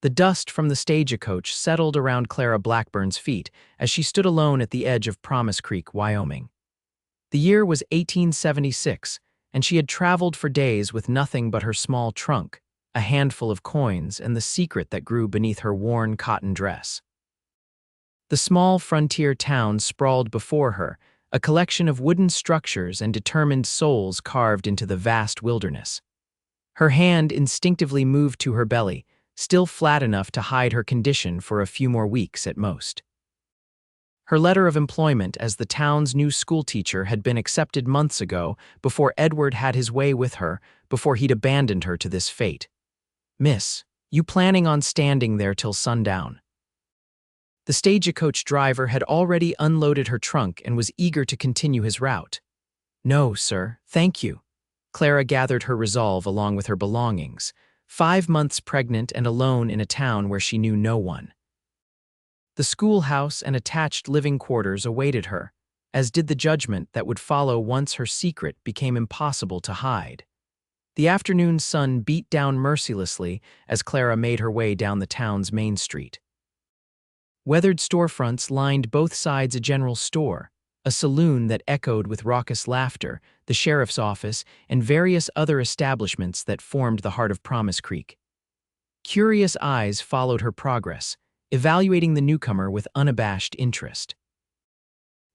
The dust from the stagecoach settled around Clara Blackburn's feet as she stood alone at the edge of Promise Creek, Wyoming. The year was 1876, and she had traveled for days with nothing but her small trunk, a handful of coins, and the secret that grew beneath her worn cotton dress. The small frontier town sprawled before her, a collection of wooden structures and determined souls carved into the vast wilderness. Her hand instinctively moved to her belly, still flat enough to hide her condition for a few more weeks at most. Her letter of employment as the town's new schoolteacher had been accepted months ago, before Edward had his way with her, before he'd abandoned her to this fate. "Miss, you planning on standing there till sundown?" The stagecoach driver had already unloaded her trunk and was eager to continue his route. "No, sir, thank you." Clara gathered her resolve along with her belongings, 5 months pregnant and alone in a town where she knew no one. The schoolhouse and attached living quarters awaited her, as did the judgment that would follow once her secret became impossible to hide. The afternoon sun beat down mercilessly as Clara made her way down the town's main street. Weathered storefronts lined both sides a general store, a saloon that echoed with raucous laughter, the sheriff's office, and various other establishments that formed the heart of Promise Creek. Curious eyes followed her progress, evaluating the newcomer with unabashed interest.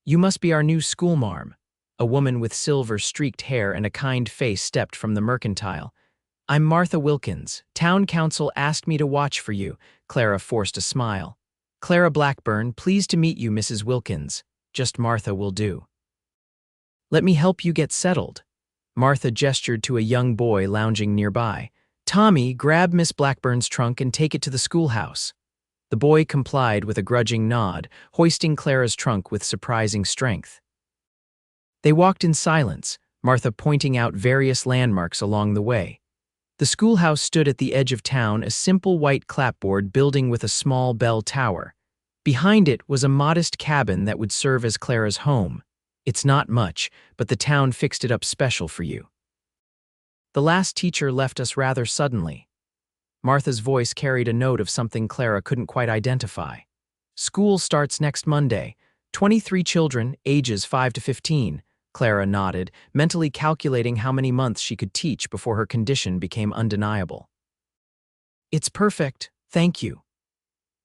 "You must be our new schoolmarm." A woman with silver-streaked hair and a kind face stepped from the mercantile. "I'm Martha Wilkins. Town council asked me to watch for you." Clara forced a smile. "Clara Blackburn, pleased to meet you, Mrs. Wilkins. Just Martha will do." "Let me help you get settled." Martha gestured to a young boy lounging nearby. "Tommy, grab Miss Blackburn's trunk and take it to the schoolhouse." The boy complied with a grudging nod, hoisting Clara's trunk with surprising strength. They walked in silence, Martha pointing out various landmarks along the way. The schoolhouse stood at the edge of town, a simple white clapboard building with a small bell tower. Behind it was a modest cabin that would serve as Clara's home. "It's not much, but the town fixed it up special for you. The last teacher left us rather suddenly." Martha's voice carried a note of something Clara couldn't quite identify. "School starts next Monday. 23 children, ages 5 to 15. Clara nodded, mentally calculating how many months she could teach before her condition became undeniable. "It's perfect, thank you."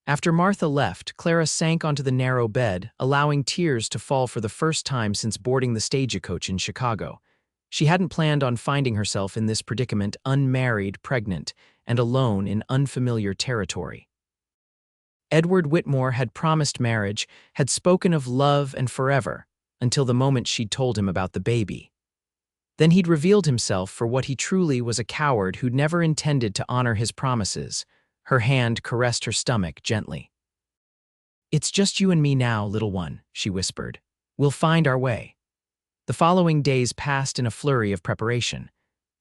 After Martha left, Clara sank onto the narrow bed, allowing tears to fall for the first time since boarding the stagecoach in Chicago. She hadn't planned on finding herself in this predicament, unmarried, pregnant, and alone in unfamiliar territory. Edward Whitmore had promised marriage, had spoken of love and forever, until the moment she'd told him about the baby. Then he'd revealed himself for what he truly was, a coward who'd never intended to honor his promises. Her hand caressed her stomach gently. "It's just you and me now, little one," she whispered. "We'll find our way." The following days passed in a flurry of preparation.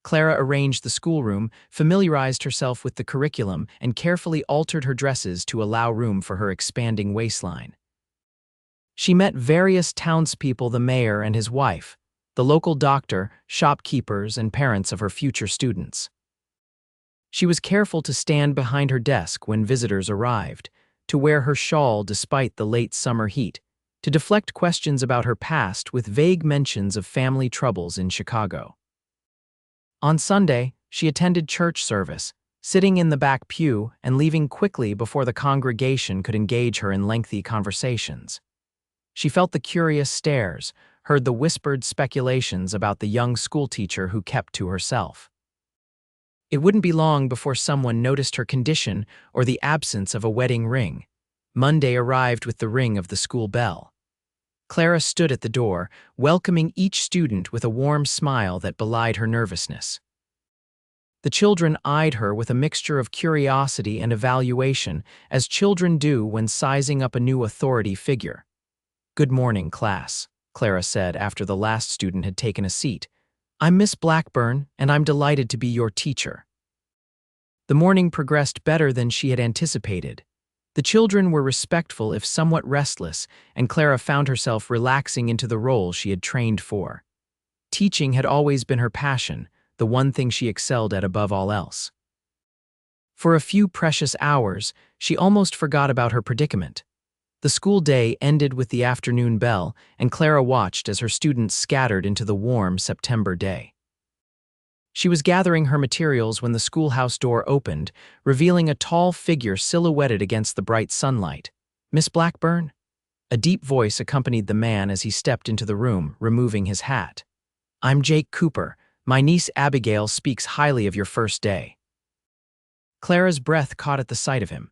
Clara arranged the schoolroom, familiarized herself with the curriculum, and carefully altered her dresses to allow room for her expanding waistline. She met various townspeople, the mayor and his wife, the local doctor, shopkeepers, and parents of her future students. She was careful to stand behind her desk when visitors arrived, to wear her shawl despite the late summer heat, to deflect questions about her past with vague mentions of family troubles in Chicago. On Sunday, she attended church service, sitting in the back pew and leaving quickly before the congregation could engage her in lengthy conversations. She felt the curious stares, heard the whispered speculations about the young schoolteacher who kept to herself. It wouldn't be long before someone noticed her condition or the absence of a wedding ring. Monday arrived with the ring of the school bell. Clara stood at the door, welcoming each student with a warm smile that belied her nervousness. The children eyed her with a mixture of curiosity and evaluation, as children do when sizing up a new authority figure. "Good morning, class," Clara said after the last student had taken a seat. "I'm Miss Blackburn, and I'm delighted to be your teacher." The morning progressed better than she had anticipated. The children were respectful if somewhat restless, and Clara found herself relaxing into the role she had trained for. Teaching had always been her passion, the one thing she excelled at above all else. For a few precious hours, she almost forgot about her predicament. The school day ended with the afternoon bell, and Clara watched as her students scattered into the warm September day. She was gathering her materials when the schoolhouse door opened, revealing a tall figure silhouetted against the bright sunlight. "Miss Blackburn?" A deep voice accompanied the man as he stepped into the room, removing his hat. "I'm Jake Cooper. My niece Abigail speaks highly of your first day." Clara's breath caught at the sight of him.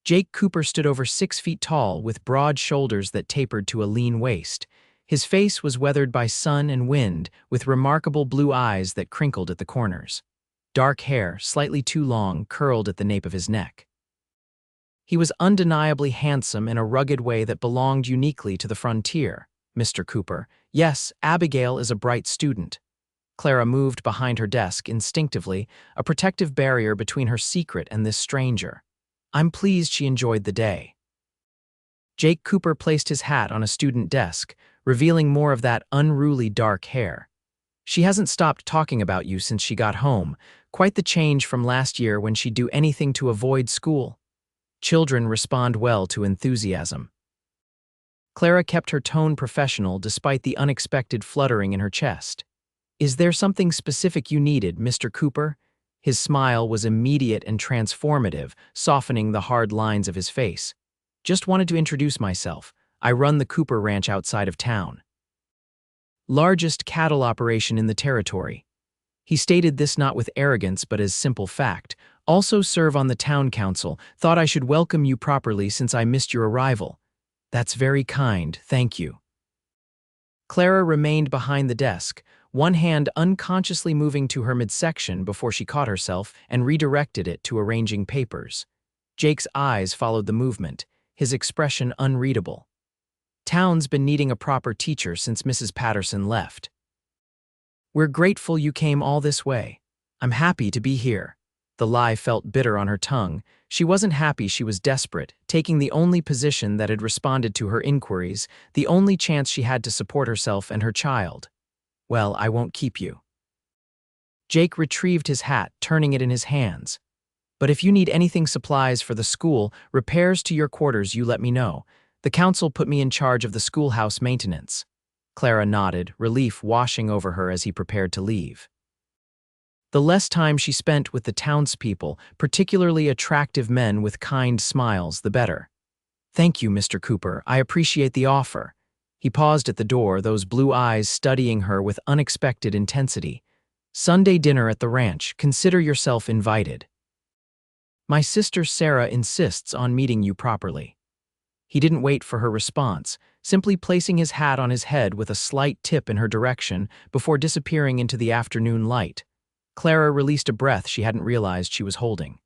Jake Cooper stood over 6 feet tall, with broad shoulders that tapered to a lean waist. His face was weathered by sun and wind, with remarkable blue eyes that crinkled at the corners. Dark hair, slightly too long, curled at the nape of his neck. He was undeniably handsome in a rugged way that belonged uniquely to the frontier. "Mr. Cooper, yes, Abigail is a bright student." Clara moved behind her desk instinctively, a protective barrier between her secret and this stranger. "I'm pleased she enjoyed the day." Jake Cooper placed his hat on a student desk, revealing more of that unruly dark hair. "She hasn't stopped talking about you since she got home. Quite the change from last year when she'd do anything to avoid school." Children respond well to enthusiasm. Clara kept her tone professional despite the unexpected fluttering in her chest. "Is there something specific you needed, Mr. Cooper?" His smile was immediate and transformative, softening the hard lines of his face. "Just wanted to introduce myself. I run the Cooper Ranch outside of town. Largest cattle operation in the territory." He stated this not with arrogance but as simple fact. "Also serve on the town council. Thought I should welcome you properly since I missed your arrival." "That's very kind, thank you." Clara remained behind the desk, one hand unconsciously moving to her midsection before she caught herself and redirected it to arranging papers. Jake's eyes followed the movement, his expression unreadable. "Town's been needing a proper teacher since Mrs. Patterson left. We're grateful you came all this way. I'm happy to be here." The lie felt bitter on her tongue. She wasn't happy, she was desperate, taking the only position that had responded to her inquiries, the only chance she had to support herself and her child. "Well, I won't keep you." Jake retrieved his hat, turning it in his hands. "But if you need anything supplies for the school, repairs to your quarters, you let me know. The council put me in charge of the schoolhouse maintenance." Clara nodded, relief washing over her as he prepared to leave. The less time she spent with the townspeople, particularly attractive men with kind smiles, the better. "Thank you, Mr. Cooper. I appreciate the offer." He paused at the door, those blue eyes studying her with unexpected intensity. "Sunday dinner at the ranch. Consider yourself invited. My sister Sarah insists on meeting you properly." He didn't wait for her response, simply placing his hat on his head with a slight tip in her direction before disappearing into the afternoon light. Clara released a breath she hadn't realized she was holding.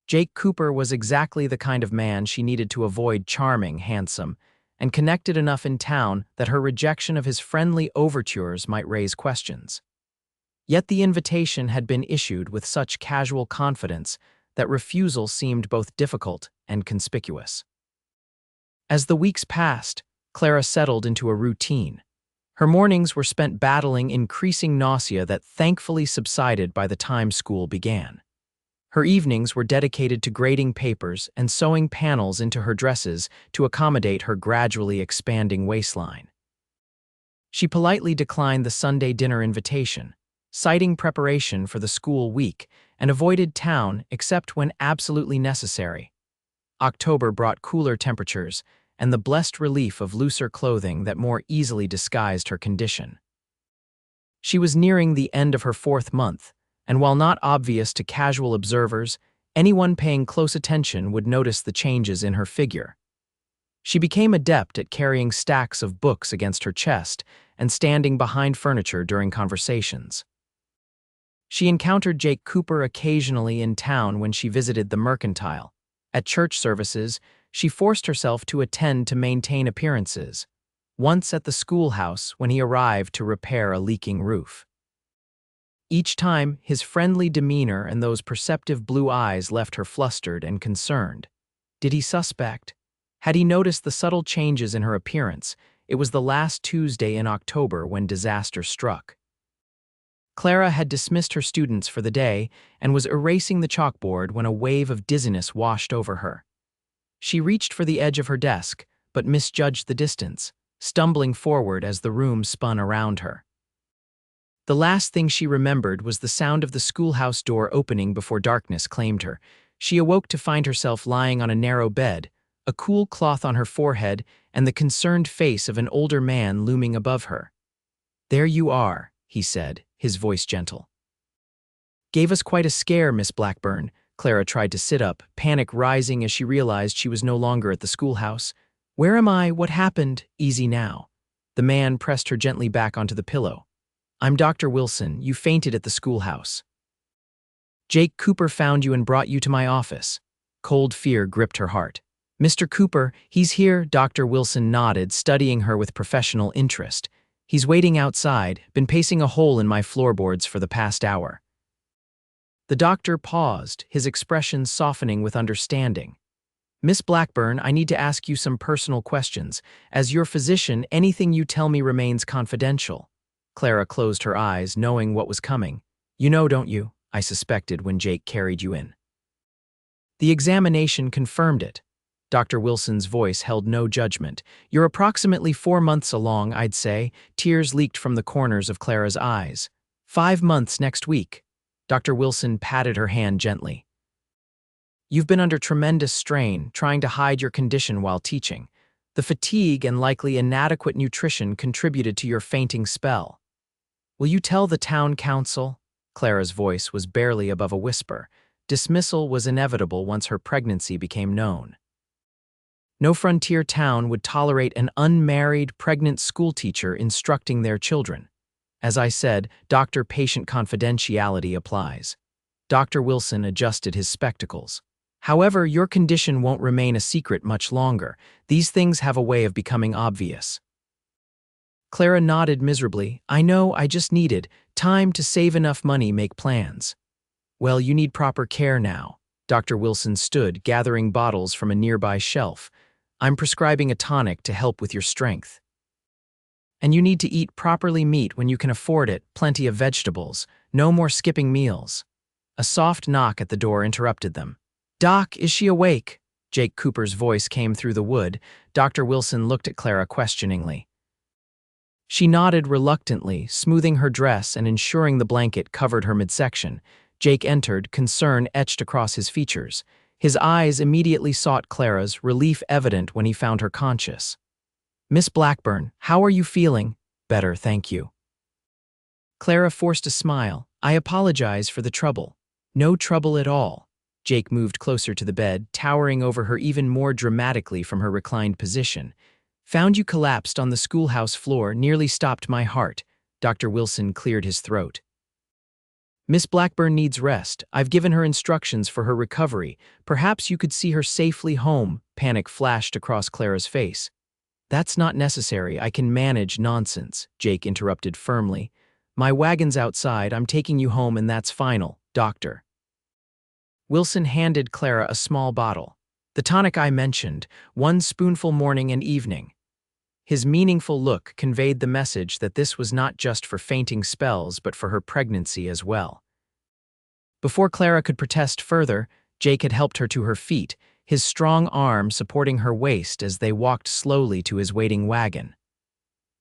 Jake Cooper was exactly the kind of man she needed to avoid: charming, handsome, and connected enough in town that her rejection of his friendly overtures might raise questions. Yet the invitation had been issued with such casual confidence that refusal seemed both difficult and conspicuous. As the weeks passed, Clara settled into a routine. Her mornings were spent battling increasing nausea that thankfully subsided by the time school began. Her evenings were dedicated to grading papers and sewing panels into her dresses to accommodate her gradually expanding waistline. She politely declined the Sunday dinner invitation, citing preparation for the school week, and avoided town except when absolutely necessary. October brought cooler temperatures and the blessed relief of looser clothing that more easily disguised her condition. She was nearing the end of her 4th month, and while not obvious to casual observers, anyone paying close attention would notice the changes in her figure. She became adept at carrying stacks of books against her chest and standing behind furniture during conversations. She encountered Jake Cooper occasionally in town when she visited the Mercantile. At church services, she forced herself to attend to maintain appearances, once at the schoolhouse when he arrived to repair a leaking roof. Each time, his friendly demeanor and those perceptive blue eyes left her flustered and concerned. Did he suspect? Had he noticed the subtle changes in her appearance? It was the last Tuesday in October when disaster struck. Clara had dismissed her students for the day and was erasing the chalkboard when a wave of dizziness washed over her. She reached for the edge of her desk, but misjudged the distance, stumbling forward as the room spun around her. The last thing she remembered was the sound of the schoolhouse door opening before darkness claimed her. She awoke to find herself lying on a narrow bed, a cool cloth on her forehead, and the concerned face of an older man looming above her. "There you are," he said, his voice gentle. "Gave us quite a scare, Miss Blackburn." Clara tried to sit up, panic rising as she realized she was no longer at the schoolhouse. "Where am I? What happened?" "Easy now." The man pressed her gently back onto the pillow. "I'm Dr. Wilson. You fainted at the schoolhouse. Jake Cooper found you and brought you to my office." Cold fear gripped her heart. "Mr. Cooper, he's here." Dr. Wilson nodded, studying her with professional interest. "He's waiting outside, been pacing a hole in my floorboards for the past hour." The doctor paused, his expression softening with understanding. "Miss Blackburn, I need to ask you some personal questions. As your physician, anything you tell me remains confidential." Clara closed her eyes, knowing what was coming. "You know, don't you? I suspected when Jake carried you in." The examination confirmed it. Dr. Wilson's voice held no judgment. "You're approximately 4 months along, I'd say." Tears leaked from the corners of Clara's eyes. 5 months next week." Dr. Wilson patted her hand gently. "You've been under tremendous strain, trying to hide your condition while teaching. The fatigue and likely inadequate nutrition contributed to your fainting spell. Will you tell the town council?" Clara's voice was barely above a whisper. Dismissal was inevitable once her pregnancy became known. No frontier town would tolerate an unmarried, pregnant schoolteacher instructing their children. As I said, doctor-patient confidentiality applies. Dr. Wilson adjusted his spectacles. "However, your condition won't remain a secret much longer. These things have a way of becoming obvious." Clara nodded miserably. "I know, I just needed time to save enough money, make plans." "Well, you need proper care now." Dr. Wilson stood, gathering bottles from a nearby shelf. "I'm prescribing a tonic to help with your strength. And you need to eat properly meat when you can afford it, plenty of vegetables, no more skipping meals." A soft knock at the door interrupted them. "Doc, is she awake?" Jake Cooper's voice came through the wood. Dr. Wilson looked at Clara questioningly. She nodded reluctantly, smoothing her dress and ensuring the blanket covered her midsection. Jake entered, concern etched across his features. His eyes immediately sought Clara's, relief evident when he found her conscious. "Miss Blackburn, how are you feeling?" "Better, thank you." Clara forced a smile. "I apologize for the trouble." "No trouble at all." Jake moved closer to the bed, towering over her even more dramatically from her reclined position. "Found you collapsed on the schoolhouse floor, nearly stopped my heart." Dr. Wilson cleared his throat. "Miss Blackburn needs rest. I've given her instructions for her recovery. Perhaps you could see her safely home." Panic flashed across Clara's face. "That's not necessary. I can manage." "Nonsense," Jake interrupted firmly. "My wagon's outside. I'm taking you home and that's final, doctor." Wilson handed Clara a small bottle. "The tonic I mentioned, 1 spoonful morning and evening." His meaningful look conveyed the message that this was not just for fainting spells but for her pregnancy as well. Before Clara could protest further, Jake had helped her to her feet, his strong arm supporting her waist as they walked slowly to his waiting wagon.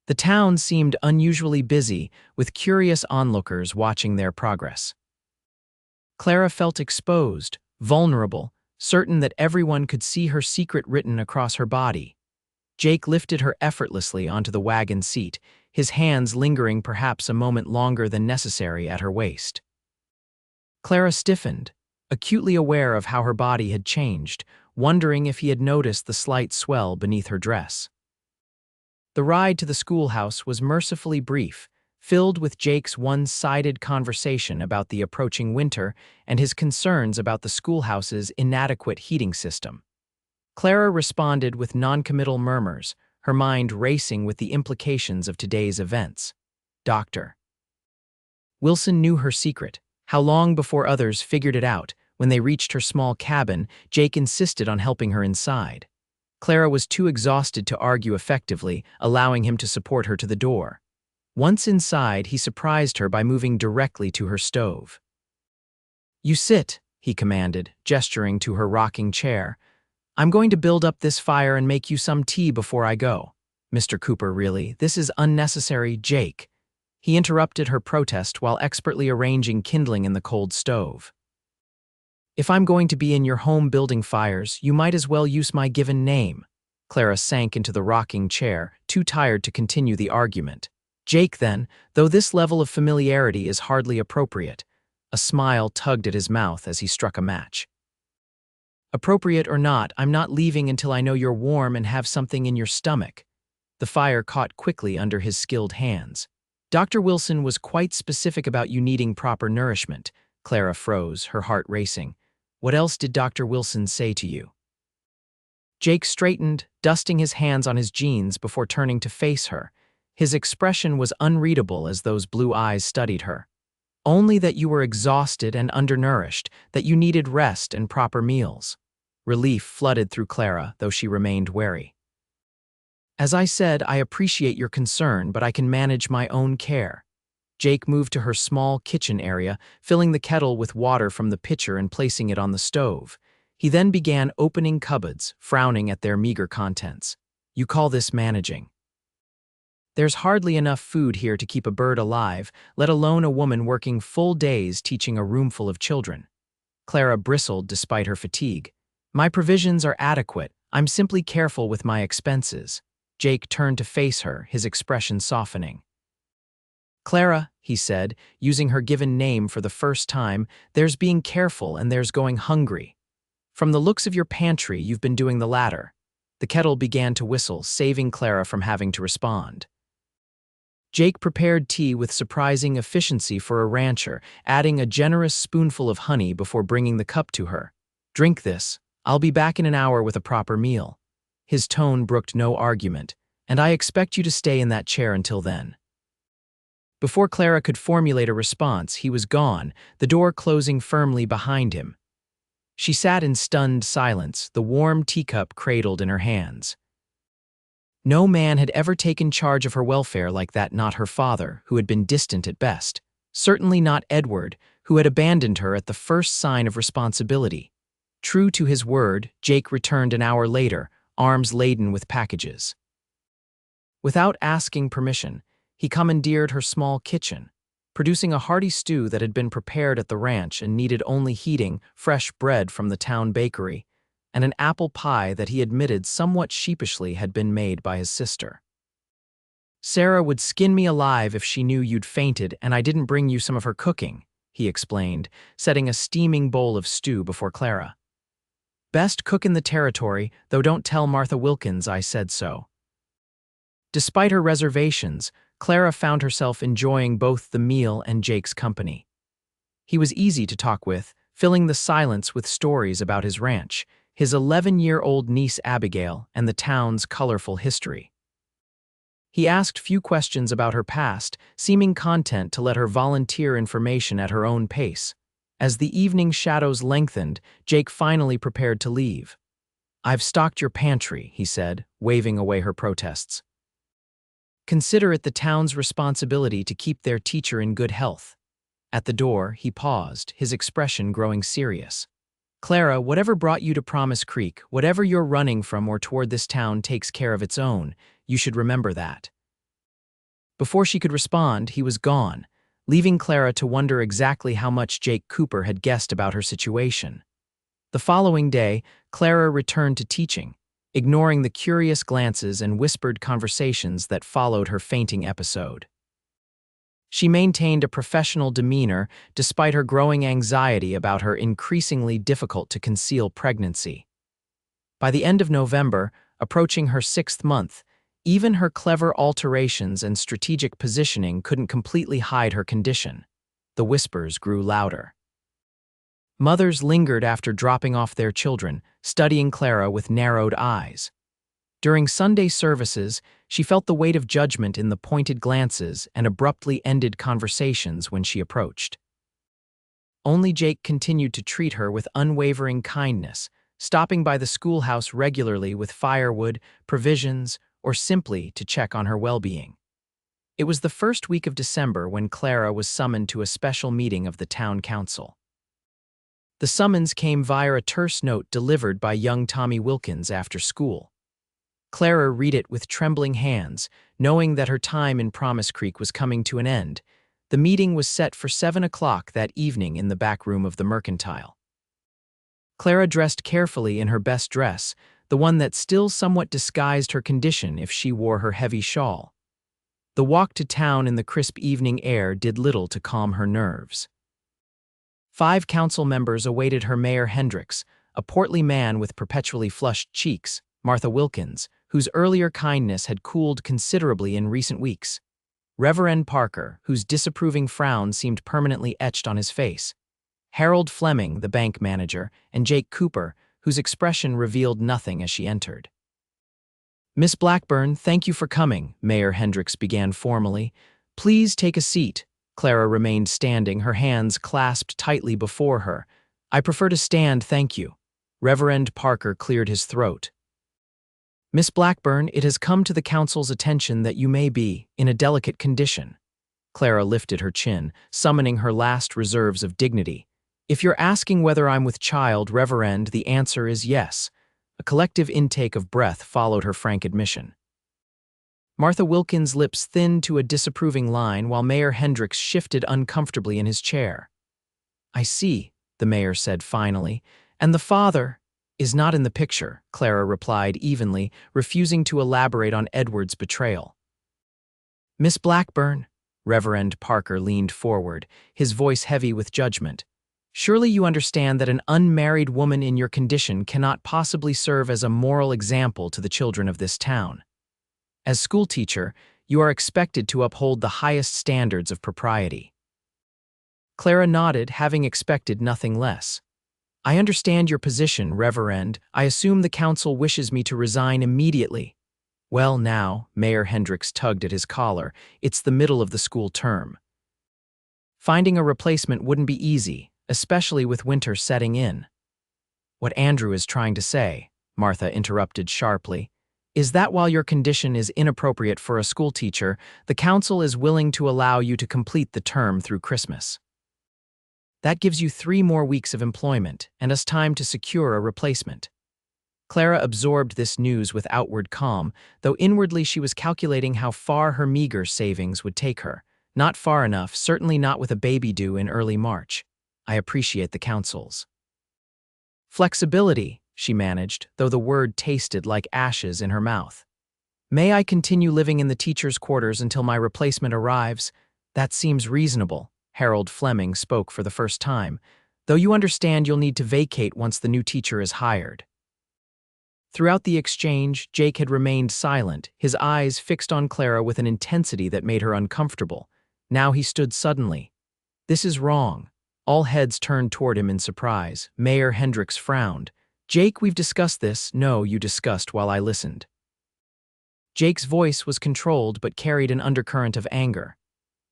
The town seemed unusually busy, with curious onlookers watching their progress. Clara felt exposed, vulnerable, certain that everyone could see her secret written across her body. Jake lifted her effortlessly onto the wagon seat, his hands lingering perhaps a moment longer than necessary at her waist. Clara stiffened, acutely aware of how her body had changed, wondering if he had noticed the slight swell beneath her dress. The ride to the schoolhouse was mercifully brief, filled with Jake's one-sided conversation about the approaching winter and his concerns about the schoolhouse's inadequate heating system. Clara responded with noncommittal murmurs, her mind racing with the implications of today's events. Dr. Wilson knew her secret. How long before others figured it out? When they reached her small cabin, Jake insisted on helping her inside. Clara was too exhausted to argue effectively, allowing him to support her to the door. Once inside, he surprised her by moving directly to her stove. "You sit," he commanded, gesturing to her rocking chair. "I'm going to build up this fire and make you some tea before I go." "Mr. Cooper, really, this is unnecessary, Jake." He interrupted her protest while expertly arranging kindling in the cold stove. "If I'm going to be in your home building fires, you might as well use my given name." Clara sank into the rocking chair, too tired to continue the argument. Jake then, though this level of familiarity is hardly appropriate. A smile tugged at his mouth as he struck a match. "Appropriate or not, I'm not leaving until I know you're warm and have something in your stomach." The fire caught quickly under his skilled hands. "Dr. Wilson was quite specific about you needing proper nourishment." Clara froze, her heart racing. "What else did Dr. Wilson say to you?" Jake straightened, dusting his hands on his jeans before turning to face her. His expression was unreadable as those blue eyes studied her. "Only that you were exhausted and undernourished, that you needed rest and proper meals." Relief flooded through Clara, though she remained wary. "As I said, I appreciate your concern, but I can manage my own care." Jake moved to her small kitchen area, filling the kettle with water from the pitcher and placing it on the stove. He then began opening cupboards, frowning at their meager contents. "You call this managing?" "There's hardly enough food here to keep a bird alive, let alone a woman working full days teaching a roomful of children." Clara bristled despite her fatigue. "My provisions are adequate. I'm simply careful with my expenses." Jake turned to face her, his expression softening. "Clara," he said, using her given name for the first time, "there's being careful and there's going hungry. From the looks of your pantry, you've been doing the latter." The kettle began to whistle, saving Clara from having to respond. Jake prepared tea with surprising efficiency for a rancher, adding a generous spoonful of honey before bringing the cup to her. "Drink this. I'll be back in an hour with a proper meal." His tone brooked no argument. "And I expect you to stay in that chair until then." Before Clara could formulate a response, he was gone, the door closing firmly behind him. She sat in stunned silence, the warm teacup cradled in her hands. No man had ever taken charge of her welfare like that, not her father, who had been distant at best. Certainly not Edward, who had abandoned her at the first sign of responsibility. True to his word, Jake returned an hour later, arms laden with packages. Without asking permission, he commandeered her small kitchen, producing a hearty stew that had been prepared at the ranch and needed only heating, fresh bread from the town bakery, and an apple pie that he admitted somewhat sheepishly had been made by his sister. "Sarah would skin me alive if she knew you'd fainted and I didn't bring you some of her cooking," he explained, setting a steaming bowl of stew before Clara. "Best cook in the territory, though don't tell Martha Wilkins I said so." Despite her reservations, Clara found herself enjoying both the meal and Jake's company. He was easy to talk with, filling the silence with stories about his ranch, his 11-year-old niece Abigail, and the town's colorful history. He asked few questions about her past, seeming content to let her volunteer information at her own pace. As the evening shadows lengthened, Jake finally prepared to leave. "I've stocked your pantry," he said, waving away her protests. "Consider it the town's responsibility to keep their teacher in good health." At the door, he paused, his expression growing serious. "Clara, whatever brought you to Promise Creek, whatever you're running from or toward this town takes care of its own. You should remember that." Before she could respond, he was gone, leaving Clara to wonder exactly how much Jake Cooper had guessed about her situation. The following day, Clara returned to teaching, ignoring the curious glances and whispered conversations that followed her fainting episode. She maintained a professional demeanor despite her growing anxiety about her increasingly difficult-to-conceal pregnancy. By the end of November, approaching her 6th month, even her clever alterations and strategic positioning couldn't completely hide her condition. The whispers grew louder. Mothers lingered after dropping off their children, studying Clara with narrowed eyes. During Sunday services, she felt the weight of judgment in the pointed glances and abruptly ended conversations when she approached. Only Jake continued to treat her with unwavering kindness, stopping by the schoolhouse regularly with firewood, provisions, or simply to check on her well-being. It was the first week of December when Clara was summoned to a special meeting of the town council. The summons came via a terse note delivered by young Tommy Wilkins after school. Clara read it with trembling hands, knowing that her time in Promise Creek was coming to an end. The meeting was set for 7 o'clock that evening in the back room of the Mercantile. Clara dressed carefully in her best dress, the one that still somewhat disguised her condition if she wore her heavy shawl. The walk to town in the crisp evening air did little to calm her nerves. 5 council members awaited her. Mayor Hendricks, a portly man with perpetually flushed cheeks, Martha Wilkins, whose earlier kindness had cooled considerably in recent weeks, Reverend Parker, whose disapproving frown seemed permanently etched on his face, Harold Fleming, the bank manager, and Jake Cooper, whose expression revealed nothing as she entered. "Miss Blackburn, thank you for coming," Mayor Hendricks began formally. "Please take a seat." Clara remained standing, her hands clasped tightly before her. "I prefer to stand, thank you." Reverend Parker cleared his throat. "Miss Blackburn, it has come to the council's attention that you may be in a delicate condition." Clara lifted her chin, summoning her last reserves of dignity. "If you're asking whether I'm with child, Reverend, the answer is yes." A collective intake of breath followed her frank admission. Martha Wilkins' lips thinned to a disapproving line while Mayor Hendricks shifted uncomfortably in his chair. "I see," the mayor said finally, "and the father is not in the picture," Clara replied evenly, refusing to elaborate on Edward's betrayal. "Miss Blackburn," Reverend Parker leaned forward, his voice heavy with judgment. "Surely you understand that an unmarried woman in your condition cannot possibly serve as a moral example to the children of this town. As schoolteacher, you are expected to uphold the highest standards of propriety." Clara nodded, having expected nothing less. "I understand your position, Reverend. I assume the council wishes me to resign immediately." "Well now," Mayor Hendricks tugged at his collar, "it's the middle of the school term. Finding a replacement wouldn't be easy, especially with winter setting in." "What Andrew is trying to say," Martha interrupted sharply, "is that while your condition is inappropriate for a schoolteacher, the council is willing to allow you to complete the term through Christmas. That gives you 3 more weeks of employment and us time to secure a replacement." Clara absorbed this news with outward calm, though inwardly she was calculating how far her meager savings would take her. Not far enough, certainly not with a baby due in early March. "I appreciate the council's flexibility," she managed, though the word tasted like ashes in her mouth. "May I continue living in the teacher's quarters until my replacement arrives?" "That seems reasonable," Harold Fleming spoke for the first time, "though you understand you'll need to vacate once the new teacher is hired." Throughout the exchange, Jake had remained silent, his eyes fixed on Clara with an intensity that made her uncomfortable. Now he stood suddenly. "This is wrong." All heads turned toward him in surprise. Mayor Hendricks frowned. "Jake, we've discussed this." "No, you discussed while I listened." Jake's voice was controlled but carried an undercurrent of anger.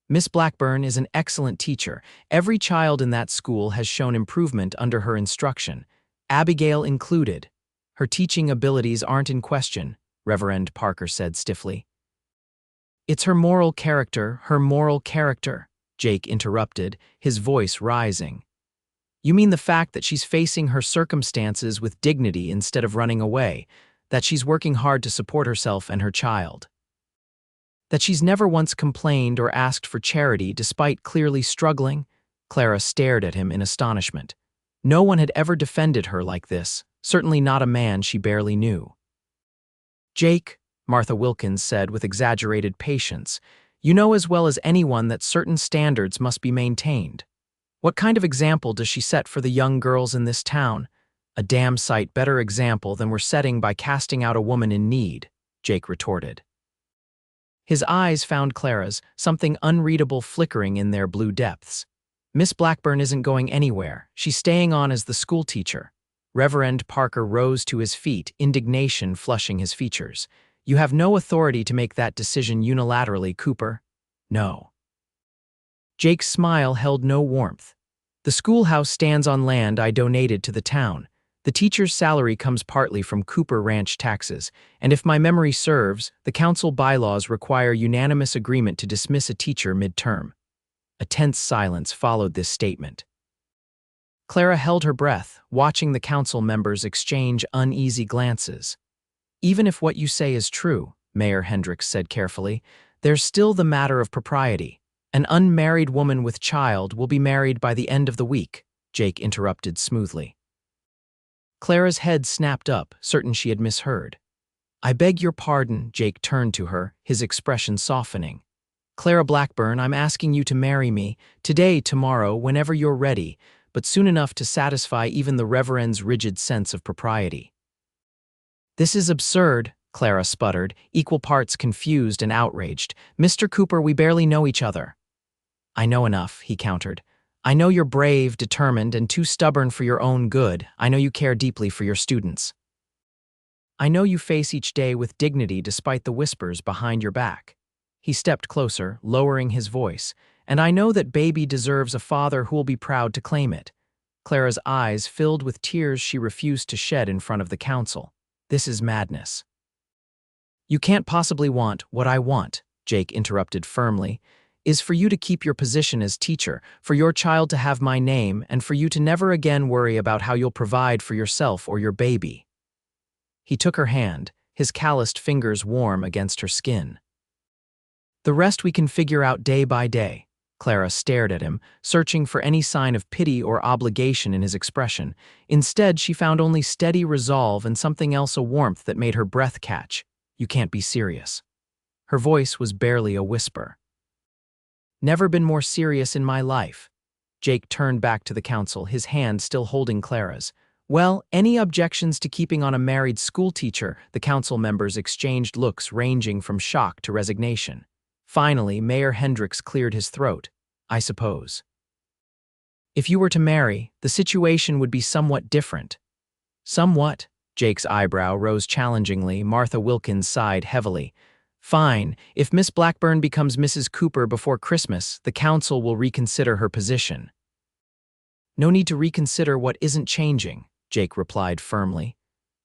"Miss Blackburn is an excellent teacher. Every child in that school has shown improvement under her instruction, Abigail included. Her teaching abilities aren't in question," Reverend Parker said stiffly. "It's her moral character, Jake interrupted, his voice rising. "You mean the fact that she's facing her circumstances with dignity instead of running away, that she's working hard to support herself and her child, that she's never once complained or asked for charity despite clearly struggling?" Clara stared at him in astonishment. No one had ever defended her like this, certainly not a man she barely knew. "Jake," Martha Wilkins said with exaggerated patience, "you know as well as anyone that certain standards must be maintained. What kind of example does she set for the young girls in this town?" "A damn sight better example than we're setting by casting out a woman in need," Jake retorted. His eyes found Clara's, something unreadable flickering in their blue depths. "Miss Blackburn isn't going anywhere. She's staying on as the schoolteacher." Reverend Parker rose to his feet, indignation flushing his features. "You have no authority to make that decision unilaterally, Cooper." "No." Jake's smile held no warmth. "The schoolhouse stands on land I donated to the town. The teacher's salary comes partly from Cooper Ranch taxes, and if my memory serves, the council bylaws require unanimous agreement to dismiss a teacher mid-term. A tense silence followed this statement. Clara held her breath, watching the council members exchange uneasy glances. Even if what you say is true, Mayor Hendricks said carefully, there's still the matter of propriety. An unmarried woman with child will be married by the end of the week, Jake interrupted smoothly. Clara's head snapped up, certain she had misheard. I beg your pardon, Jake turned to her, his expression softening. Clara Blackburn, I'm asking you to marry me, today, tomorrow, whenever you're ready, but soon enough to satisfy even the Reverend's rigid sense of propriety. This is absurd, Clara sputtered, equal parts confused and outraged. Mr. Cooper, we barely know each other. I know enough, he countered. I know you're brave, determined, and too stubborn for your own good. I know you care deeply for your students. I know you face each day with dignity despite the whispers behind your back. He stepped closer, lowering his voice, and I know that baby deserves a father who will be proud to claim it. Clara's eyes filled with tears she refused to shed in front of the council. This is madness. You can't possibly want what I want, Jake interrupted firmly, is for you to keep your position as teacher, for your child to have my name, and for you to never again worry about how you'll provide for yourself or your baby. He took her hand, his calloused fingers warm against her skin. The rest we can figure out day by day. Clara stared at him, searching for any sign of pity or obligation in his expression. Instead, she found only steady resolve and something else, a warmth that made her breath catch. You can't be serious. Her voice was barely a whisper. Never been more serious in my life. Jake turned back to the council, his hand still holding Clara's. Well, any objections to keeping on a married schoolteacher? The council members exchanged looks ranging from shock to resignation. Finally, Mayor Hendricks cleared his throat. I suppose. If you were to marry, the situation would be somewhat different. Somewhat? Jake's eyebrow rose challengingly. Martha Wilkins sighed heavily. Fine, if Miss Blackburn becomes Mrs. Cooper before Christmas, the council will reconsider her position. No need to reconsider what isn't changing, Jake replied firmly.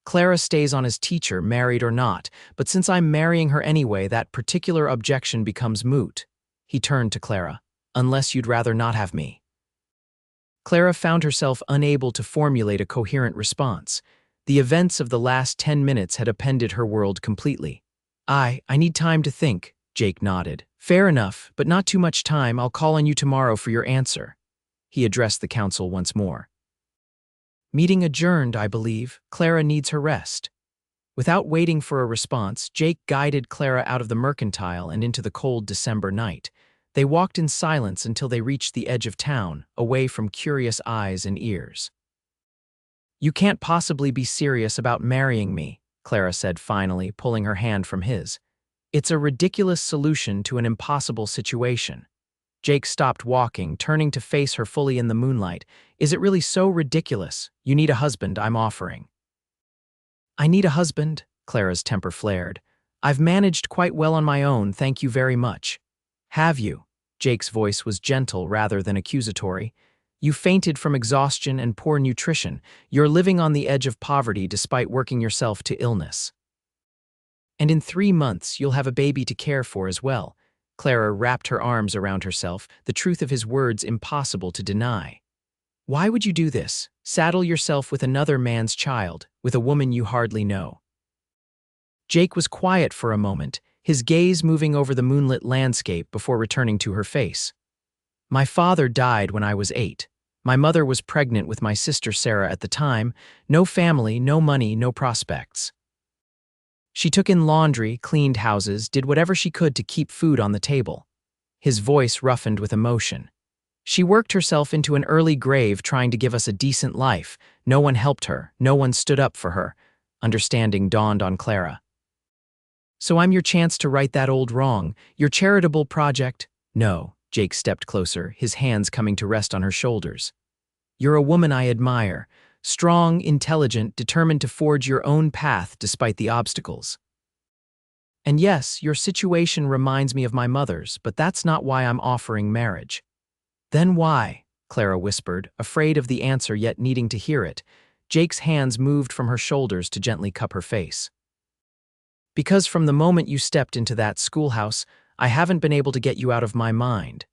Clara stays on as teacher, married or not, but since I'm marrying her anyway, that particular objection becomes moot. He turned to Clara. Unless you'd rather not have me. Clara found herself unable to formulate a coherent response. The events of the last 10 minutes had upended her world completely. I need time to think, Jake nodded. Fair enough, but not too much time. I'll call on you tomorrow for your answer. He addressed the council once more. Meeting adjourned, I believe. Clara needs her rest. Without waiting for a response, Jake guided Clara out of the mercantile and into the cold December night. They walked in silence until they reached the edge of town, away from curious eyes and ears. You can't possibly be serious about marrying me, Clara said finally, pulling her hand from his. It's a ridiculous solution to an impossible situation. Jake stopped walking, turning to face her fully in the moonlight. Is it really so ridiculous? You need a husband, I'm offering. I need a husband? Clara's temper flared. I've managed quite well on my own, thank you very much. Have you? Jake's voice was gentle rather than accusatory. You fainted from exhaustion and poor nutrition. You're living on the edge of poverty despite working yourself to illness. And in 3 months, you'll have a baby to care for as well. Clara wrapped her arms around herself, the truth of his words impossible to deny. Why would you do this? Saddle yourself with another man's child, with a woman you hardly know. Jake was quiet for a moment, his gaze moving over the moonlit landscape before returning to her face. My father died when I was 8. My mother was pregnant with my sister Sarah at the time. No family, no money, no prospects. She took in laundry, cleaned houses, did whatever she could to keep food on the table. His voice roughened with emotion. She worked herself into an early grave trying to give us a decent life. No one helped her. No one stood up for her. Understanding dawned on Clara. So I'm your chance to right that old wrong. Your charitable project? No. Jake stepped closer, his hands coming to rest on her shoulders. You're a woman I admire. Strong, intelligent, determined to forge your own path despite the obstacles. And yes, your situation reminds me of my mother's, but that's not why I'm offering marriage. Then why? Clara whispered, afraid of the answer yet needing to hear it. Jake's hands moved from her shoulders to gently cup her face. Because from the moment you stepped into that schoolhouse, I haven't been able to get you out of my mind.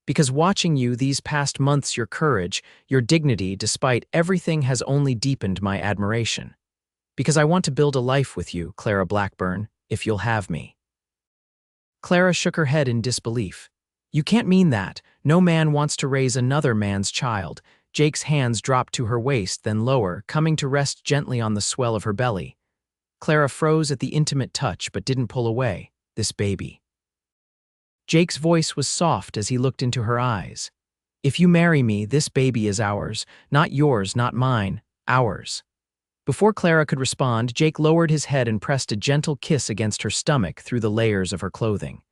Because watching you these past months, your courage, your dignity, despite everything has only deepened my admiration. Because I want to build a life with you, Clara Blackburn, if you'll have me. Clara shook her head in disbelief. You can't mean that. No man wants to raise another man's child. Jake's hands dropped to her waist, then lower, coming to rest gently on the swell of her belly. Clara froze at the intimate touch but didn't pull away. This baby. Jake's voice was soft as he looked into her eyes. If you marry me, this baby is ours. Not yours, not mine. Ours. Before Clara could respond, Jake lowered his head and pressed a gentle kiss against her stomach through the layers of her clothing.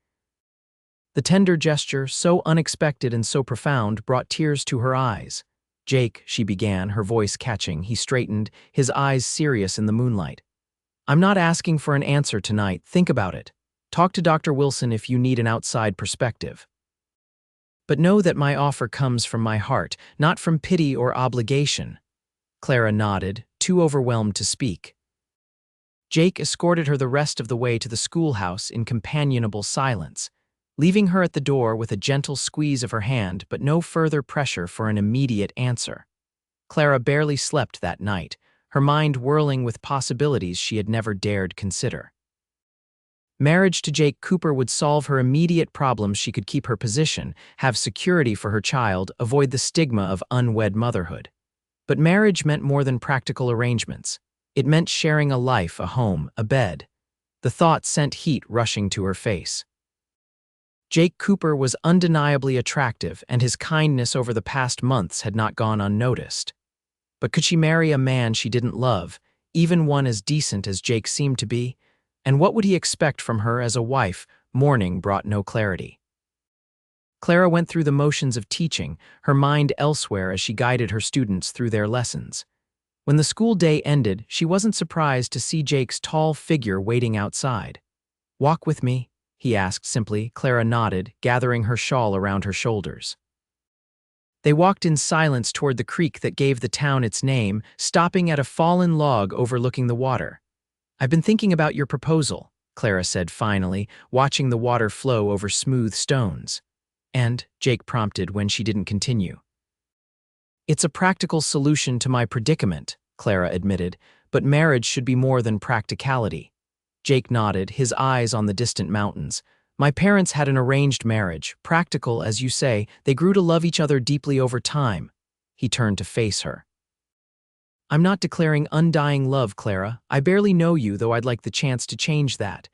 The tender gesture, so unexpected and so profound, brought tears to her eyes. Jake, she began, her voice catching. He straightened, his eyes serious in the moonlight. I'm not asking for an answer tonight. Think about it. Talk to Dr. Wilson if you need an outside perspective. But know that my offer comes from my heart, not from pity or obligation. Clara nodded, too overwhelmed to speak. Jake escorted her the rest of the way to the schoolhouse in companionable silence, leaving her at the door with a gentle squeeze of her hand but no further pressure for an immediate answer. Clara barely slept that night, her mind whirling with possibilities she had never dared consider. Marriage to Jake Cooper would solve her immediate problems. She could keep her position, have security for her child, avoid the stigma of unwed motherhood. But marriage meant more than practical arrangements. It meant sharing a life, a home, a bed. The thought sent heat rushing to her face. Jake Cooper was undeniably attractive, and his kindness over the past months had not gone unnoticed. But could she marry a man she didn't love, even one as decent as Jake seemed to be? And what would he expect from her as a wife? Mourning brought no clarity. Clara went through the motions of teaching, her mind elsewhere as she guided her students through their lessons. When the school day ended, she wasn't surprised to see Jake's tall figure waiting outside. Walk with me, he asked simply. Clara nodded, gathering her shawl around her shoulders. They walked in silence toward the creek that gave the town its name, stopping at a fallen log overlooking the water. I've been thinking about your proposal, Clara said finally, watching the water flow over smooth stones. And, Jake prompted when she didn't continue. It's a practical solution to my predicament, Clara admitted, but marriage should be more than practicality. Jake nodded, his eyes on the distant mountains. My parents had an arranged marriage, practical, as you say. They grew to love each other deeply over time. He turned to face her. I'm not declaring undying love, Clara. I barely know you, though I'd like the chance to change that.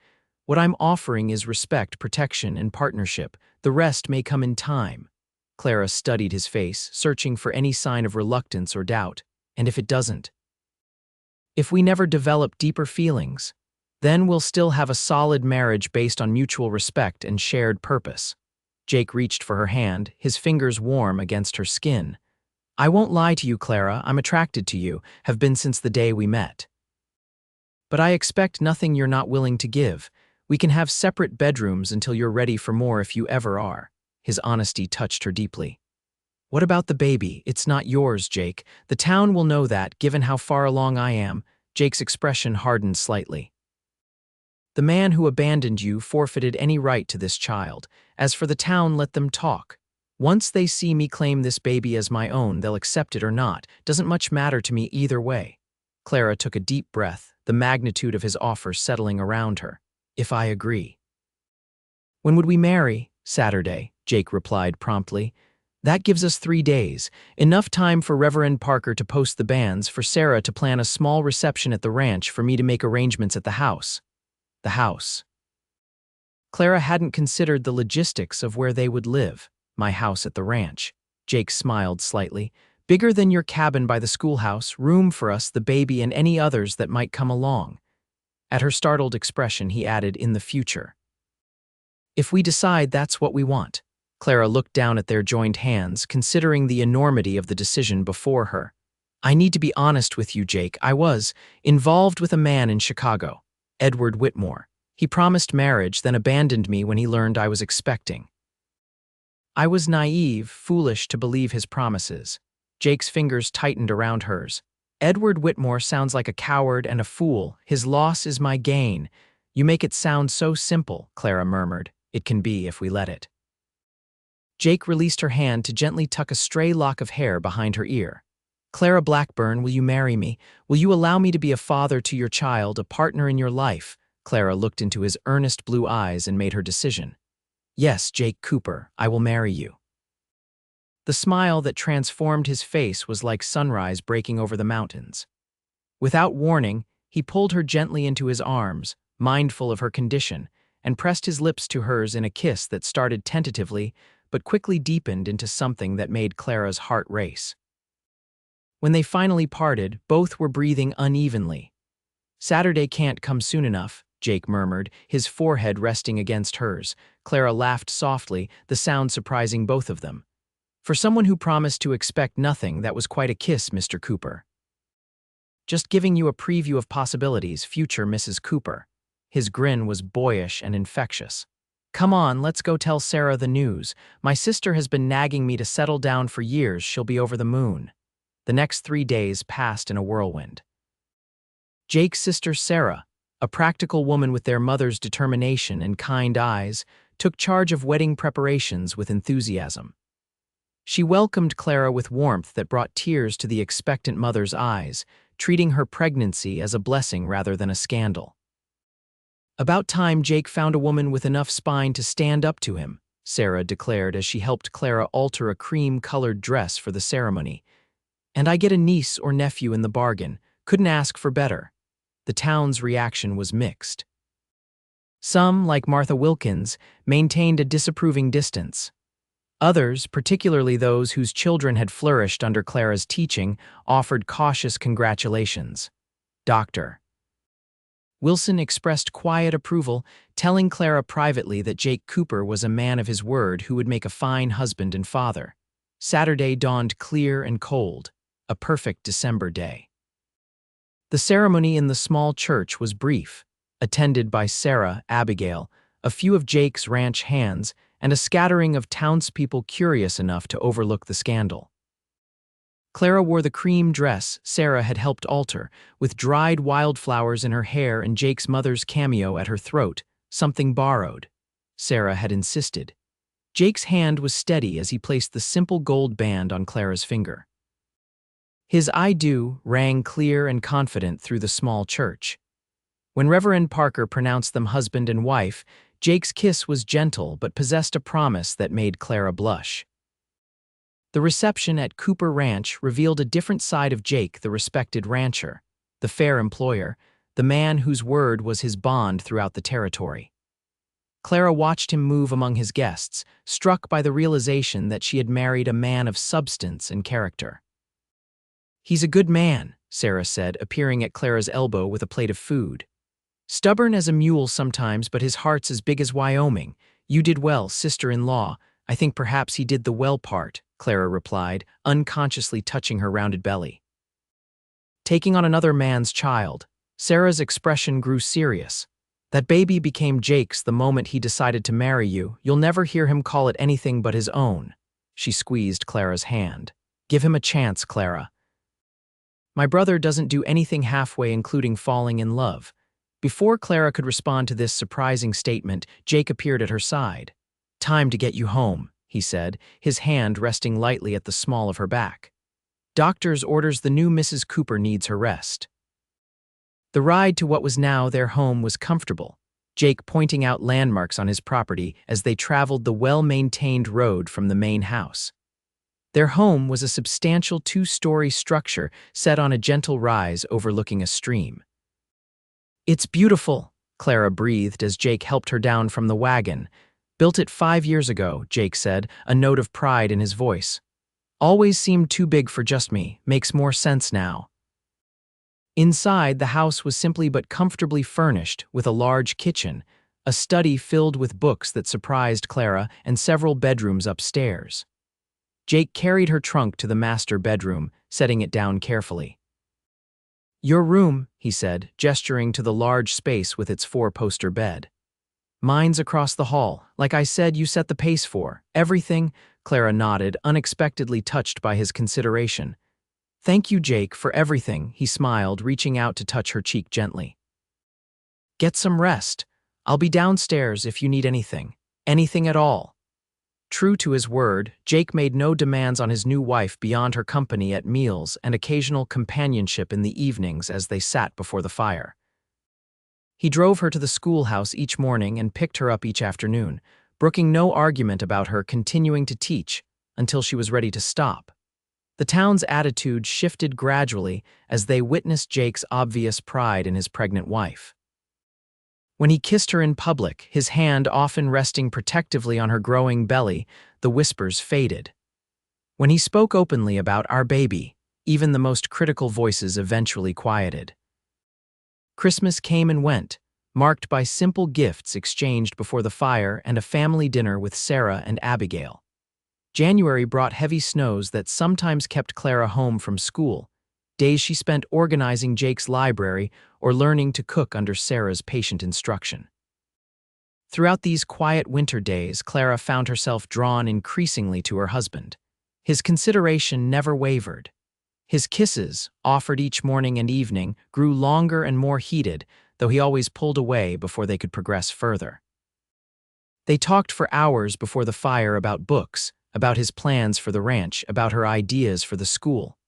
What I'm offering is respect, protection, and partnership. The rest may come in time. Clara studied his face, searching for any sign of reluctance or doubt. And if it doesn't? If we never develop deeper feelings, then we'll still have a solid marriage based on mutual respect and shared purpose. Jake reached for her hand, his fingers warm against her skin. I won't lie to you, Clara. I'm attracted to you, have been since the day we met. But I expect nothing you're not willing to give. We can have separate bedrooms until you're ready for more if you ever are. His honesty touched her deeply. What about the baby? It's not yours, Jake. The town will know that, given how far along I am. Jake's expression hardened slightly. The man who abandoned you forfeited any right to this child. As for the town, let them talk. Once they see me claim this baby as my own, they'll accept it or not. Doesn't much matter to me either way. Clara took a deep breath, the magnitude of his offer settling around her. If I agree. When would we marry? Saturday, Jake replied promptly. That gives us 3 days, enough time for Reverend Parker to post the banns, for Sarah to plan a small reception at the ranch, for me to make arrangements at the house. The house. Clara hadn't considered the logistics of where they would live. My house at the ranch. Jake smiled slightly. Bigger than your cabin by the schoolhouse, room for us, the baby, and any others that might come along. At her startled expression, he added, in the future. If we decide that's what we want. Clara looked down at their joined hands, considering the enormity of the decision before her. I need to be honest with you, Jake. I was involved with a man in Chicago, Edward Whitmore. He promised marriage, then abandoned me when he learned I was expecting. I was naive, foolish to believe his promises. Jake's fingers tightened around hers. Edward Whitmore sounds like a coward and a fool. His loss is my gain. You make it sound so simple, Clara murmured. It can be if we let it. Jake released her hand to gently tuck a stray lock of hair behind her ear. Clara Blackburn, will you marry me? Will you allow me to be a father to your child, a partner in your life? Clara looked into his earnest blue eyes and made her decision. Yes, Jake Cooper, I will marry you. The smile that transformed his face was like sunrise breaking over the mountains. Without warning, he pulled her gently into his arms, mindful of her condition, and pressed his lips to hers in a kiss that started tentatively but quickly deepened into something that made Clara's heart race. When they finally parted, both were breathing unevenly. Saturday can't come soon enough, Jake murmured, his forehead resting against hers. Clara laughed softly, the sound surprising both of them. For someone who promised to expect nothing, that was quite a kiss, Mr. Cooper. Just giving you a preview of possibilities, future Mrs. Cooper. His grin was boyish and infectious. Come on, let's go tell Sarah the news. My sister has been nagging me to settle down for years. She'll be over the moon. The next 3 days passed in a whirlwind. Jake's sister Sarah, a practical woman with their mother's determination and kind eyes, took charge of wedding preparations with enthusiasm. She welcomed Clara with warmth that brought tears to the expectant mother's eyes, treating her pregnancy as a blessing rather than a scandal. About time Jake found a woman with enough spine to stand up to him, Sarah declared as she helped Clara alter a cream-colored dress for the ceremony. And I get a niece or nephew in the bargain. Couldn't ask for better. The town's reaction was mixed. Some, like Martha Wilkins, maintained a disapproving distance. Others, particularly those whose children had flourished under Clara's teaching, offered cautious congratulations. Dr. Wilson expressed quiet approval, telling Clara privately that Jake Cooper was a man of his word who would make a fine husband and father. Saturday dawned clear and cold, a perfect December day. The ceremony in the small church was brief, attended by Sarah, Abigail, a few of Jake's ranch hands, and a scattering of townspeople curious enough to overlook the scandal. Clara wore the cream dress Sarah had helped alter, with dried wildflowers in her hair and Jake's mother's cameo at her throat, something borrowed. Sarah had insisted. Jake's hand was steady as he placed the simple gold band on Clara's finger. His "I do" rang clear and confident through the small church. When Reverend Parker pronounced them husband and wife, Jake's kiss was gentle but possessed a promise that made Clara blush. The reception at Cooper Ranch revealed a different side of Jake, the respected rancher, the fair employer, the man whose word was his bond throughout the territory. Clara watched him move among his guests, struck by the realization that she had married a man of substance and character. "He's a good man," Sarah said, appearing at Clara's elbow with a plate of food. "Stubborn as a mule sometimes, but his heart's as big as Wyoming. You did well, sister-in-law. I think perhaps he did the well part," Clara replied, unconsciously touching her rounded belly. Taking on another man's child, Sarah's expression grew serious. "That baby became Jake's the moment he decided to marry you. You'll never hear him call it anything but his own." She squeezed Clara's hand. "Give him a chance, Clara. My brother doesn't do anything halfway, including falling in love." Before Clara could respond to this surprising statement, Jake appeared at her side. "Time to get you home," he said, his hand resting lightly at the small of her back. "Doctor's orders the new Mrs. Cooper needs her rest." The ride to what was now their home was comfortable, Jake pointing out landmarks on his property as they traveled the well-maintained road from the main house. Their home was a substantial 2-story structure set on a gentle rise overlooking a stream. "It's beautiful," Clara breathed as Jake helped her down from the wagon. "Built it 5 years ago," Jake said, a note of pride in his voice. "Always seemed too big for just me. Makes more sense now." Inside, the house was simply but comfortably furnished, with a large kitchen, a study filled with books that surprised Clara, and several bedrooms upstairs. Jake carried her trunk to the master bedroom, setting it down carefully. "Your room," he said, gesturing to the large space with its 4-poster bed. "Mine's across the hall. Like I said, you set the pace for everything." Clara nodded, unexpectedly touched by his consideration. "Thank you, Jake, for everything," he smiled, reaching out to touch her cheek gently. "Get some rest. I'll be downstairs if you need anything. Anything at all." True to his word, Jake made no demands on his new wife beyond her company at meals and occasional companionship in the evenings as they sat before the fire. He drove her to the schoolhouse each morning and picked her up each afternoon, brooking no argument about her continuing to teach until she was ready to stop. The town's attitude shifted gradually as they witnessed Jake's obvious pride in his pregnant wife. When he kissed her in public, his hand often resting protectively on her growing belly, the whispers faded. When he spoke openly about our baby, even the most critical voices eventually quieted. Christmas came and went, marked by simple gifts exchanged before the fire and a family dinner with Sarah and Abigail. January brought heavy snows that sometimes kept Clara home from school, days she spent organizing Jake's library or learning to cook under Sarah's patient instruction. Throughout these quiet winter days, Clara found herself drawn increasingly to her husband. His consideration never wavered. His kisses, offered each morning and evening, grew longer and more heated, though he always pulled away before they could progress further. They talked for hours before the fire about books, about his plans for the ranch, about her ideas for the school.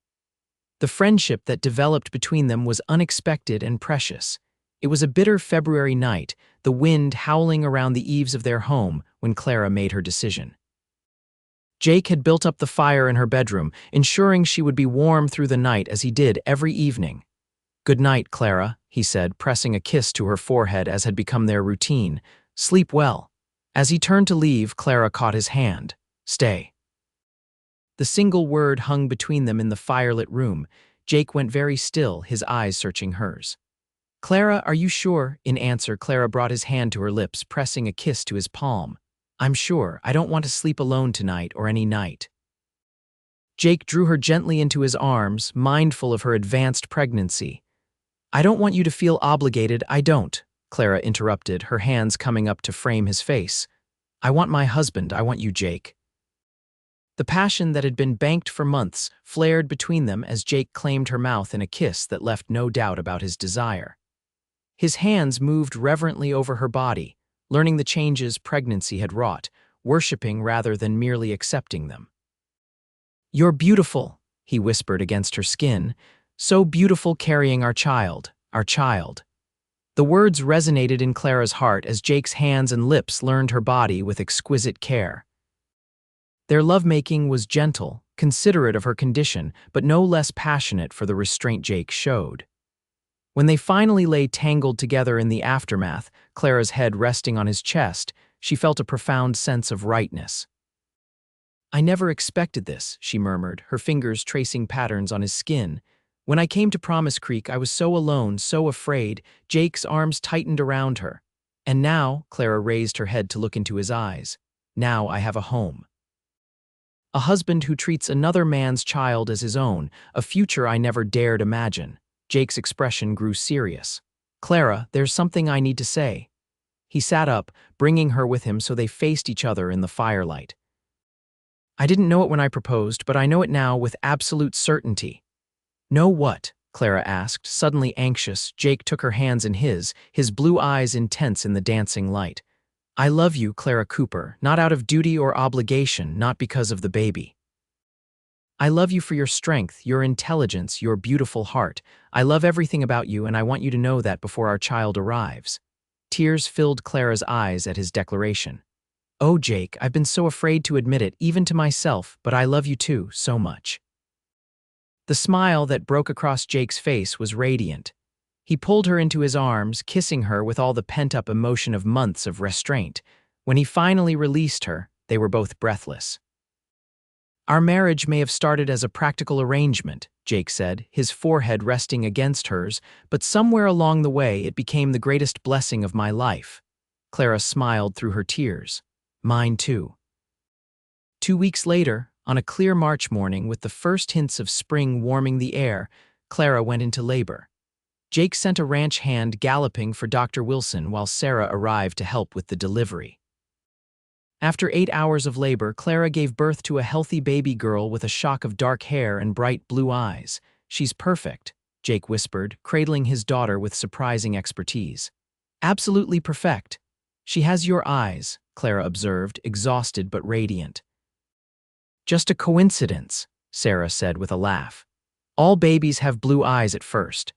The friendship that developed between them was unexpected and precious. It was a bitter February night, the wind howling around the eaves of their home when Clara made her decision. Jake had built up the fire in her bedroom, ensuring she would be warm through the night as he did every evening. "Good night, Clara," he said, pressing a kiss to her forehead as had become their routine. "Sleep well." As he turned to leave, Clara caught his hand. "Stay." The single word hung between them in the firelit room. Jake went very still, his eyes searching hers. "Clara, are you sure?" In answer, Clara brought his hand to her lips, pressing a kiss to his palm. "I'm sure. I don't want to sleep alone tonight or any night." Jake drew her gently into his arms, mindful of her advanced pregnancy. "I don't want you to feel obligated, I don't," Clara interrupted, her hands coming up to frame his face. "I want my husband, I want you, Jake." The passion that had been banked for months flared between them as Jake claimed her mouth in a kiss that left no doubt about his desire. His hands moved reverently over her body, learning the changes pregnancy had wrought, worshipping rather than merely accepting them. "You're beautiful," he whispered against her skin, "so beautiful carrying our child, our child." The words resonated in Clara's heart as Jake's hands and lips learned her body with exquisite care. Their lovemaking was gentle, considerate of her condition, but no less passionate for the restraint Jake showed. When they finally lay tangled together in the aftermath, Clara's head resting on his chest, she felt a profound sense of rightness. "I never expected this," she murmured, her fingers tracing patterns on his skin. "When I came to Promise Creek, I was so alone, so afraid." Jake's arms tightened around her. "And now," Clara raised her head to look into his eyes, "now I have a home. A husband who treats another man's child as his own, a future I never dared imagine." Jake's expression grew serious. "Clara, there's something I need to say." He sat up, bringing her with him so they faced each other in the firelight. "I didn't know it when I proposed, but I know it now with absolute certainty." "Know what?" Clara asked, suddenly anxious. Jake took her hands in his blue eyes intense in the dancing light. "I love you, Clara Cooper, not out of duty or obligation, not because of the baby. I love you for your strength, your intelligence, your beautiful heart. I love everything about you, and I want you to know that before our child arrives." Tears filled Clara's eyes at his declaration. "Oh, Jake, I've been so afraid to admit it, even to myself, but I love you too, so much." The smile that broke across Jake's face was radiant. He pulled her into his arms, kissing her with all the pent-up emotion of months of restraint. When he finally released her, they were both breathless. "Our marriage may have started as a practical arrangement," Jake said, his forehead resting against hers, "but somewhere along the way it became the greatest blessing of my life." Clara smiled through her tears. "Mine too." 2 weeks later, on a clear March morning with the first hints of spring warming the air, Clara went into labor. Jake sent a ranch hand galloping for Dr. Wilson while Sarah arrived to help with the delivery. After 8 hours of labor, Clara gave birth to a healthy baby girl with a shock of dark hair and bright blue eyes. "She's perfect," Jake whispered, cradling his daughter with surprising expertise. "Absolutely perfect. She has your eyes," Clara observed, exhausted but radiant. "Just a coincidence," Sarah said with a laugh. "All babies have blue eyes at first.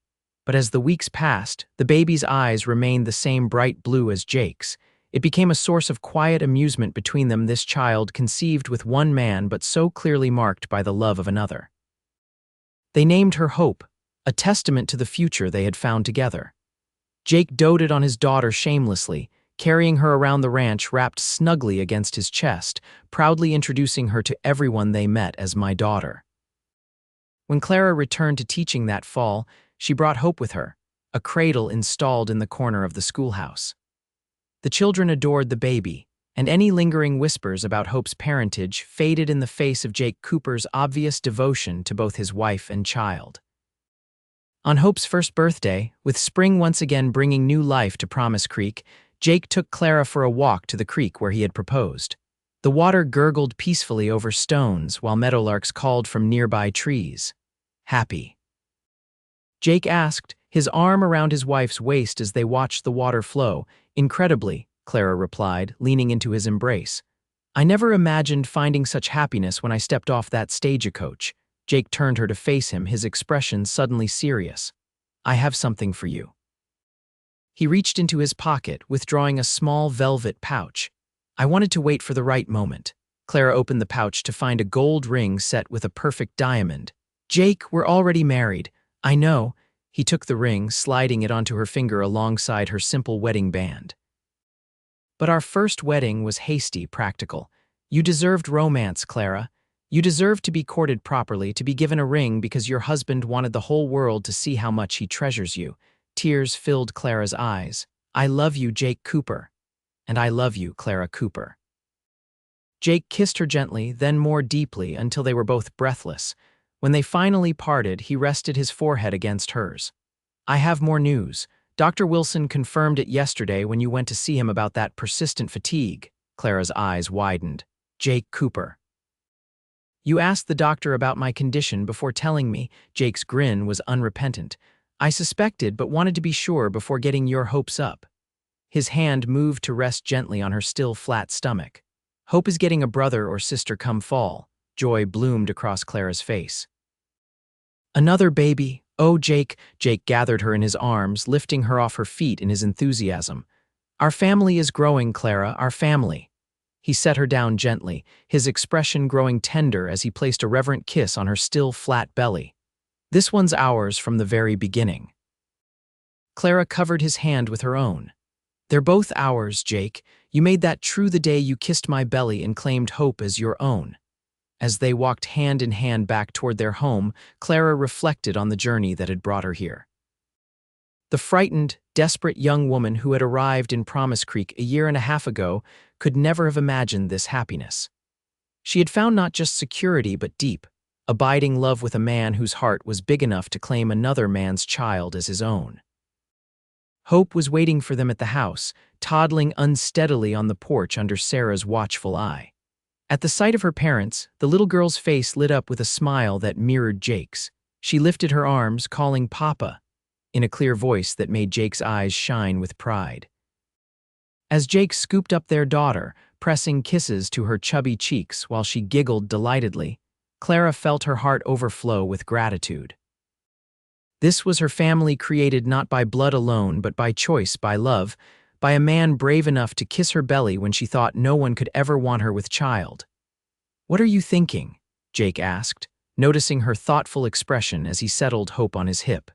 But as the weeks passed, the baby's eyes remained the same bright blue as Jake's. It became a source of quiet amusement between them, this child conceived with one man but so clearly marked by the love of another. They named her Hope, a testament to the future they had found together. Jake doted on his daughter shamelessly, carrying her around the ranch wrapped snugly against his chest, proudly introducing her to everyone they met as "my daughter." When Clara returned to teaching that fall, she brought Hope with her, a cradle installed in the corner of the schoolhouse. The children adored the baby, and any lingering whispers about Hope's parentage faded in the face of Jake Cooper's obvious devotion to both his wife and child. On Hope's first birthday, with spring once again bringing new life to Promise Creek, Jake took Clara for a walk to the creek where he had proposed. The water gurgled peacefully over stones while meadowlarks called from nearby trees. "Happy?" Jake asked, his arm around his wife's waist as they watched the water flow. "Incredibly," Clara replied, leaning into his embrace. "I never imagined finding such happiness when I stepped off that stagecoach." Jake turned her to face him, his expression suddenly serious. "I have something for you." He reached into his pocket, withdrawing a small velvet pouch. "I wanted to wait for the right moment." Clara opened the pouch to find a gold ring set with a perfect diamond. "Jake, we're already married." "I know." He took the ring, sliding it onto her finger alongside her simple wedding band. "But our first wedding was hasty, practical. You deserved romance, Clara. You deserved to be courted properly, to be given a ring because your husband wanted the whole world to see how much he treasures you." Tears filled Clara's eyes. "I love you, Jake Cooper." "And I love you, Clara Cooper." Jake kissed her gently, then more deeply, until they were both breathless. When they finally parted, he rested his forehead against hers. "I have more news. Dr. Wilson confirmed it yesterday when you went to see him about that persistent fatigue." Clara's eyes widened. "Jake Cooper." "You asked the doctor about my condition before telling me." Jake's grin was unrepentant. "I suspected but wanted to be sure before getting your hopes up." His hand moved to rest gently on her still flat stomach. "Hope is getting a brother or sister come fall." Joy bloomed across Clara's face. "Another baby? Oh, Jake." Jake gathered her in his arms, lifting her off her feet in his enthusiasm. "Our family is growing, Clara, our family." He set her down gently, his expression growing tender as he placed a reverent kiss on her still flat belly. "This one's ours from the very beginning." Clara covered his hand with her own. "They're both ours, Jake. You made that true the day you kissed my belly and claimed Hope as your own." As they walked hand in hand back toward their home, Clara reflected on the journey that had brought her here. The frightened, desperate young woman who had arrived in Promise Creek a year and a half ago could never have imagined this happiness. She had found not just security but deep, abiding love with a man whose heart was big enough to claim another man's child as his own. Hope was waiting for them at the house, toddling unsteadily on the porch under Sarah's watchful eye. At the sight of her parents, the little girl's face lit up with a smile that mirrored Jake's. She lifted her arms, calling "Papa," in a clear voice that made Jake's eyes shine with pride. As Jake scooped up their daughter, pressing kisses to her chubby cheeks while she giggled delightedly, Clara felt her heart overflow with gratitude. This was her family, created not by blood alone but by choice, by love, by a man brave enough to kiss her belly when she thought no one could ever want her with child. "What are you thinking?" Jake asked, noticing her thoughtful expression as he settled Hope on his hip.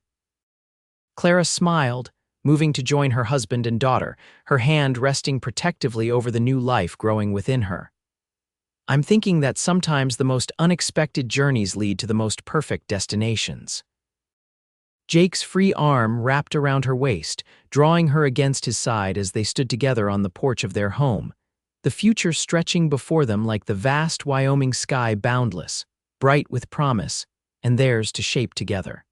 Clara smiled, moving to join her husband and daughter, her hand resting protectively over the new life growing within her. "I'm thinking that sometimes the most unexpected journeys lead to the most perfect destinations." Jake's free arm wrapped around her waist, drawing her against his side as they stood together on the porch of their home, the future stretching before them like the vast Wyoming sky, boundless, bright with promise, and theirs to shape together.